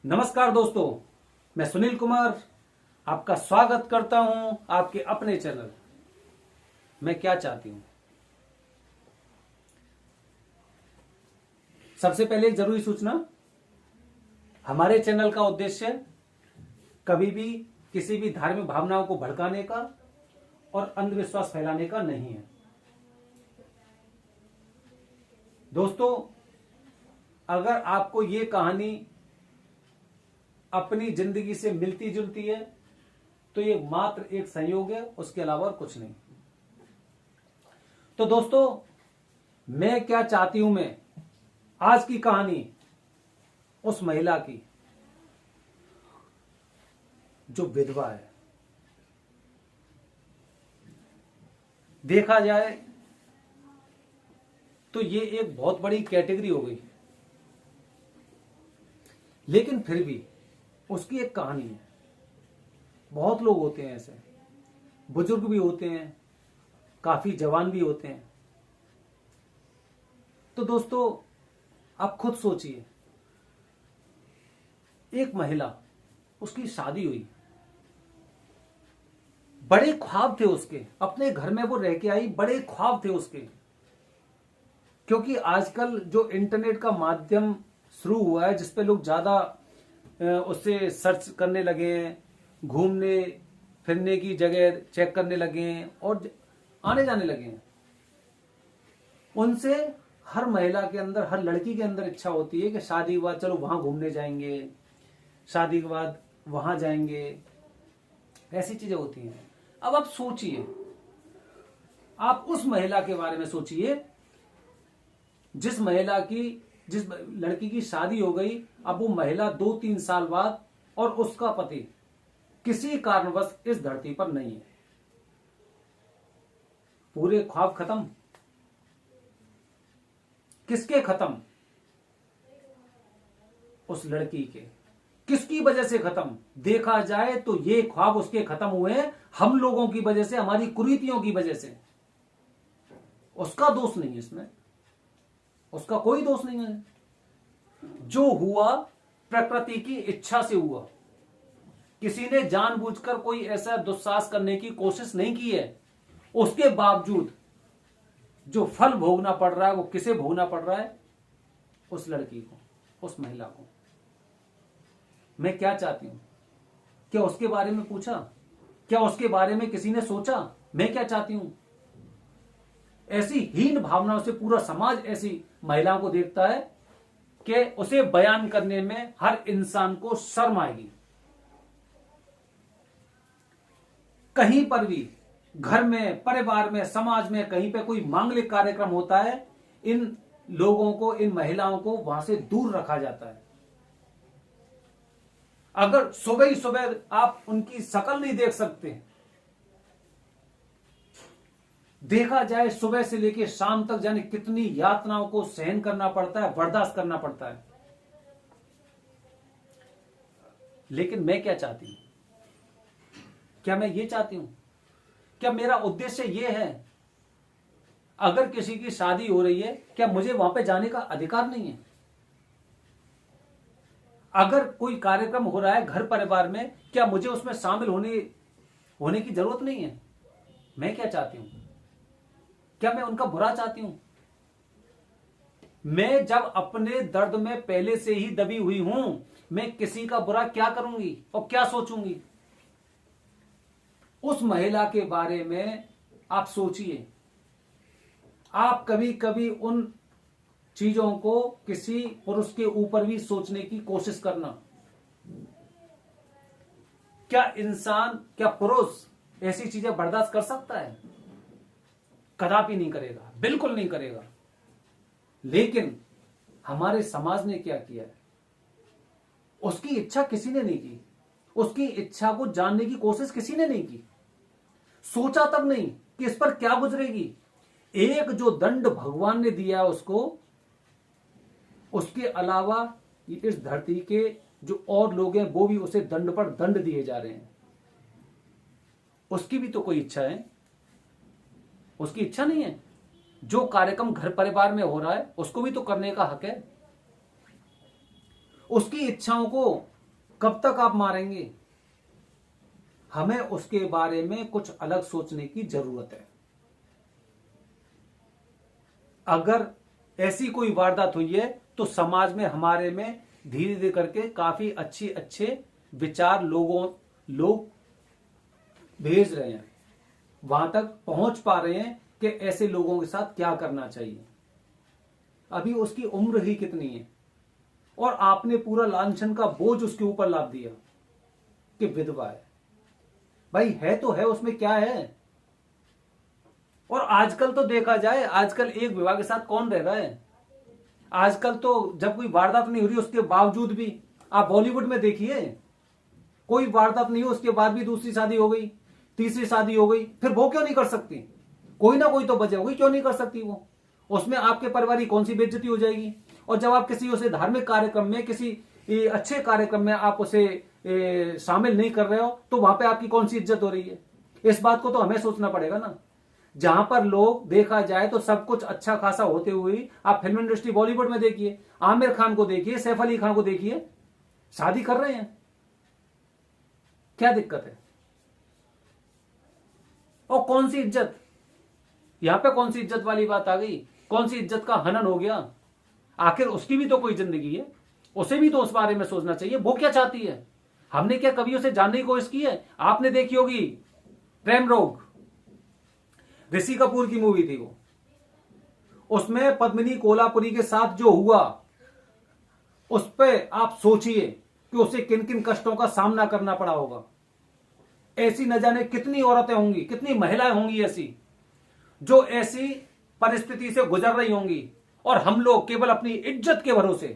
नमस्कार दोस्तों, मैं सुनील कुमार आपका स्वागत करता हूं आपके अपने चैनल मैं क्या चाहती हूं। सबसे पहले एक जरूरी सूचना, हमारे चैनल का उद्देश्य कभी भी किसी भी धार्मिक भावनाओं को भड़काने का और अंधविश्वास फैलाने का नहीं है। दोस्तों, अगर आपको ये कहानी अपनी जिंदगी से मिलती जुलती है तो ये मात्र एक संयोग है, उसके अलावा कुछ नहीं। तो दोस्तों, मैं क्या चाहती हूं, मैं आज की कहानी उस महिला की जो विधवा है। देखा जाए तो ये एक बहुत बड़ी कैटेगरी हो गई, लेकिन फिर भी उसकी एक कहानी है। बहुत लोग होते हैं ऐसे, बुजुर्ग भी होते हैं, काफी जवान भी होते हैं। तो दोस्तों, आप खुद सोचिए, एक महिला, उसकी शादी हुई, बड़े ख्वाब थे उसके, अपने घर में वो रह के आई, बड़े ख्वाब थे उसके। क्योंकि आजकल जो इंटरनेट का माध्यम शुरू हुआ है, जिसपे लोग ज्यादा उससे सर्च करने लगे हैं, घूमने फिरने की जगह चेक करने लगे हैं और आने जाने लगे हैं, उनसे हर महिला के अंदर, हर लड़की के अंदर इच्छा होती है कि शादी के बाद चलो वहां घूमने जाएंगे, शादी के बाद वहां जाएंगे, ऐसी चीजें होती हैं। अब आप सोचिए, आप उस महिला के बारे में सोचिए जिस लड़की की शादी हो गई। अब वो महिला 2-3 साल बाद और उसका पति किसी कारणवश इस धरती पर नहीं है। पूरे ख्वाब खत्म। किसके खत्म? उस लड़की के। किसकी वजह से खत्म? देखा जाए तो ये ख्वाब उसके खत्म हुए हैं हम लोगों की वजह से, हमारी कुरीतियों की वजह से। उसका दोष नहीं है इसमें, उसका कोई दोष नहीं है। जो हुआ प्रकृति की इच्छा से हुआ। किसी ने जानबूझकर कोई ऐसा दुस्साहस करने की कोशिश नहीं की है। उसके बावजूद जो फल भोगना पड़ रहा है, वो किसे भोगना पड़ रहा है? उस लड़की को, उस महिला को। मैं क्या चाहती हूं? क्या उसके बारे में पूछा? क्या उसके बारे में किसी ने सोचा? मैं क्या चाहती हूं? ऐसी हीन भावनाओं से पूरा समाज ऐसी महिलाओं को देखता है कि उसे बयान करने में हर इंसान को शर्म आएगी। कहीं पर भी, घर में, परिवार में, समाज में, कहीं पे कोई मांगलिक कार्यक्रम होता है, इन लोगों को, इन महिलाओं को वहां से दूर रखा जाता है। अगर सुबह ही सुबह आप उनकी शक्ल नहीं देख सकते, देखा जाए सुबह से लेकर शाम तक जाने कितनी यातनाओं को सहन करना पड़ता है, बर्दाश्त करना पड़ता है। लेकिन मैं क्या चाहती हूं? क्या मैं ये चाहती हूं? क्या मेरा उद्देश्य ये है, अगर किसी की शादी हो रही है, क्या मुझे वहां पे जाने का अधिकार नहीं है? अगर कोई कार्यक्रम हो रहा है घर परिवार में, क्या मुझे उसमें शामिल होने की जरूरत नहीं है? मैं क्या चाहती हूं? क्या मैं उनका बुरा चाहती हूं? मैं जब अपने दर्द में पहले से ही दबी हुई हूं, मैं किसी का बुरा क्या करूंगी और क्या सोचूंगी? उस महिला के बारे में आप सोचिए। आप कभी कभी उन चीजों को किसी पुरुष के ऊपर भी सोचने की कोशिश करना। क्या इंसान, क्या पुरुष ऐसी चीजें बर्दाश्त कर सकता है? कदापि नहीं करेगा, बिल्कुल नहीं करेगा। लेकिन हमारे समाज ने क्या किया है? उसकी इच्छा किसी ने नहीं की, उसकी इच्छा को जानने की कोशिश किसी ने नहीं की, सोचा तक नहीं कि इस पर क्या गुजरेगी। एक जो दंड भगवान ने दिया उसको, उसके अलावा इस धरती के जो और लोग हैं वो भी उसे दंड पर दंड दिए जा रहे हैं। उसकी भी तो कोई इच्छा है? उसकी इच्छा नहीं है? जो कार्यक्रम घर परिवार में हो रहा है उसको भी तो करने का हक है। उसकी इच्छाओं को कब तक आप मारेंगे? हमें उसके बारे में कुछ अलग सोचने की जरूरत है। अगर ऐसी कोई वारदात हुई है तो समाज में हमारे में धीरे धीरे करके काफी अच्छे विचार लोग भेज रहे हैं, वहां तक पहुंच पा रहे हैं कि ऐसे लोगों के साथ क्या करना चाहिए। अभी उसकी उम्र ही कितनी है और आपने पूरा लांछन का बोझ उसके ऊपर लाद दिया कि विधवा है। भाई है तो है, उसमें क्या है? और आजकल तो देखा जाए, आजकल एक विवाह के साथ कौन रह रहा है? आजकल तो जब कोई वारदात नहीं हो रही उसके बावजूद भी, आप बॉलीवुड में देखिए, कोई वारदात नहीं हो उसके बाद भी दूसरी शादी हो गई, तीसरी शादी हो गई, फिर वो क्यों नहीं कर सकती? कोई ना कोई तो वजह होगी, क्यों नहीं कर सकती वो? उसमें आपके परिवार की कौन सी बेइज्जती हो जाएगी? और जब आप किसी उसे धार्मिक कार्यक्रम में, किसी अच्छे कार्यक्रम में आप उसे शामिल नहीं कर रहे हो तो वहां पे आपकी कौन सी इज्जत हो रही है? इस बात को तो हमें सोचना पड़ेगा ना। जहां पर लोग देखा जाए तो सब कुछ अच्छा खासा होते हुए, आप फिल्म इंडस्ट्री बॉलीवुड में देखिए, आमिर खान को देखिए, सैफ अली खान को देखिए, शादी कर रहे हैं, क्या दिक्कत है? और कौन सी इज्जत? यहां पे कौन सी इज्जत वाली बात आ गई? कौन सी इज्जत का हनन हो गया? आखिर उसकी भी तो कोई जिंदगी है, उसे भी तो उस बारे में सोचना चाहिए। वो क्या चाहती है? हमने क्या कभी उसे जानने की कोशिश की है? आपने देखी होगी प्रेम रोग, ऋषि कपूर की मूवी थी वो, उसमें पद्मिनी कोल्हापुरी के साथ जो हुआ, उस पर आप सोचिए कि उसे किन किन कष्टों का सामना करना पड़ा होगा। ऐसी न जाने कितनी औरतें होंगी, कितनी महिलाएं होंगी ऐसी जो ऐसी परिस्थिति से गुजर रही होंगी, और हम लोग केवल अपनी इज्जत के भरोसे,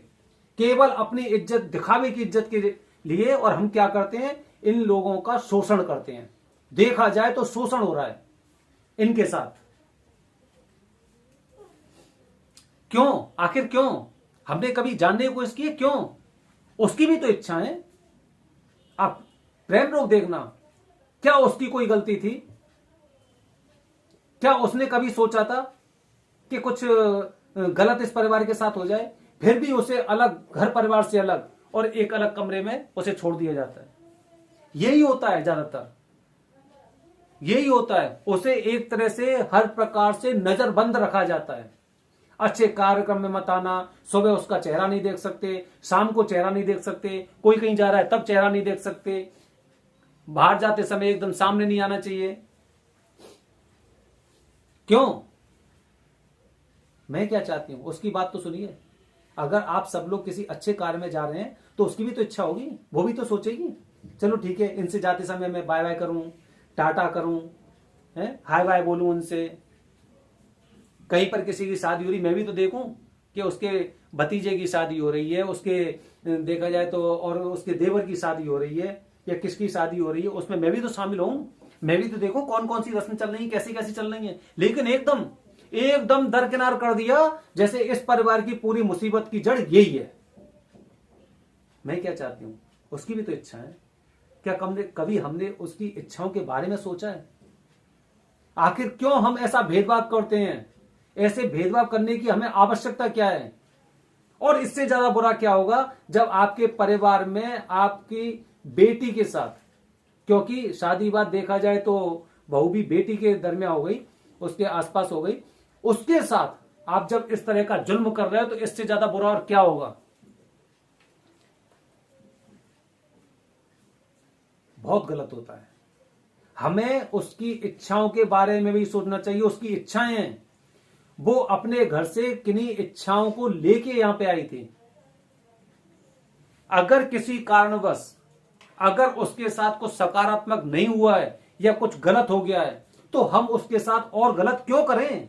केवल अपनी इज्जत, दिखावे की इज्जत के लिए, और हम क्या करते हैं? इन लोगों का शोषण करते हैं। देखा जाए तो शोषण हो रहा है इनके साथ। क्यों? आखिर क्यों? हमने कभी जानने की कोशिश की है क्यों? उसकी भी तो इच्छा है। आप प्रेम रोग देखना, क्या उसकी कोई गलती थी? क्या उसने कभी सोचा था कि कुछ गलत इस परिवार के साथ हो जाए? फिर भी उसे अलग, घर परिवार से अलग और एक अलग कमरे में उसे छोड़ दिया जाता है। यही होता है ज्यादातर, यही होता है। उसे एक तरह से हर प्रकार से नजरबंद रखा जाता है। अच्छे कार्यक्रम में मत आना, सुबह उसका चेहरा नहीं देख सकते, शाम को चेहरा नहीं देख सकते, कोई कहीं जा रहा है तब चेहरा नहीं देख सकते, बाहर जाते समय एकदम सामने नहीं आना चाहिए। क्यों? मैं क्या चाहती हूं, उसकी बात तो सुनिए। अगर आप सब लोग किसी अच्छे कार्य में जा रहे हैं तो उसकी भी तो इच्छा होगी, वो भी तो सोचेगी चलो ठीक है, इनसे जाते समय मैं बाय बाय करूं, टाटा करूं, हाय बाय बोलूं उनसे। कहीं पर किसी की शादी हो रही, मैं भी तो देखूं कि उसके भतीजे की शादी हो रही है, उसके देखा जाए तो, और उसके देवर की शादी हो रही है या किसकी शादी हो रही है, उसमें मैं भी तो शामिल हूं। मैं भी तो देखूं कौन कौन सी रस्म चल रही है, कैसी कैसी चल रही है। लेकिन एकदम दरकिनार कर दिया, जैसे इस परिवार की पूरी मुसीबत की जड़ यही है। मैं क्या चाहती हूं, उसकी भी तो इच्छा है। क्या कभी हमने उसकी इच्छाओं के बारे में सोचा है? आखिर क्यों हम ऐसा भेदभाव करते हैं? ऐसे भेदभाव करने की हमें आवश्यकता क्या है? और इससे ज्यादा बुरा क्या होगा जब आपके परिवार में आपकी बेटी के साथ, क्योंकि शादी बात देखा जाए तो बहू भी बेटी के दरमियान हो गई, उसके आसपास हो गई, उसके साथ आप जब इस तरह का जुल्म कर रहे हो तो इससे ज्यादा बुरा और क्या होगा? बहुत गलत होता है। हमें उसकी इच्छाओं के बारे में भी सोचना चाहिए। उसकी इच्छाएं हैं, वो अपने घर से किन्हीं इच्छाओं को लेके यहां पे आई थी। अगर किसी कारणवश, अगर उसके साथ कुछ सकारात्मक नहीं हुआ है या कुछ गलत हो गया है तो हम उसके साथ और गलत क्यों करें?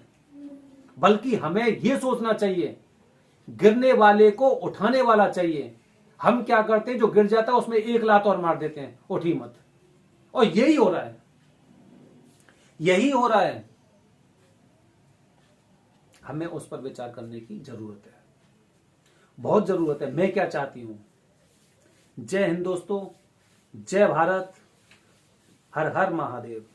बल्कि हमें यह सोचना चाहिए, गिरने वाले को उठाने वाला चाहिए। हम क्या करते हैं, जो गिर जाता है उसमें एक लात और मार देते हैं, उठी मत। और यही हो रहा है, यही हो रहा है। हमें उस पर विचार करने की जरूरत है, बहुत जरूरत है। मैं क्या चाहती हूं? जय हिंद दोस्तों, जय भारत, हर हर महादेव।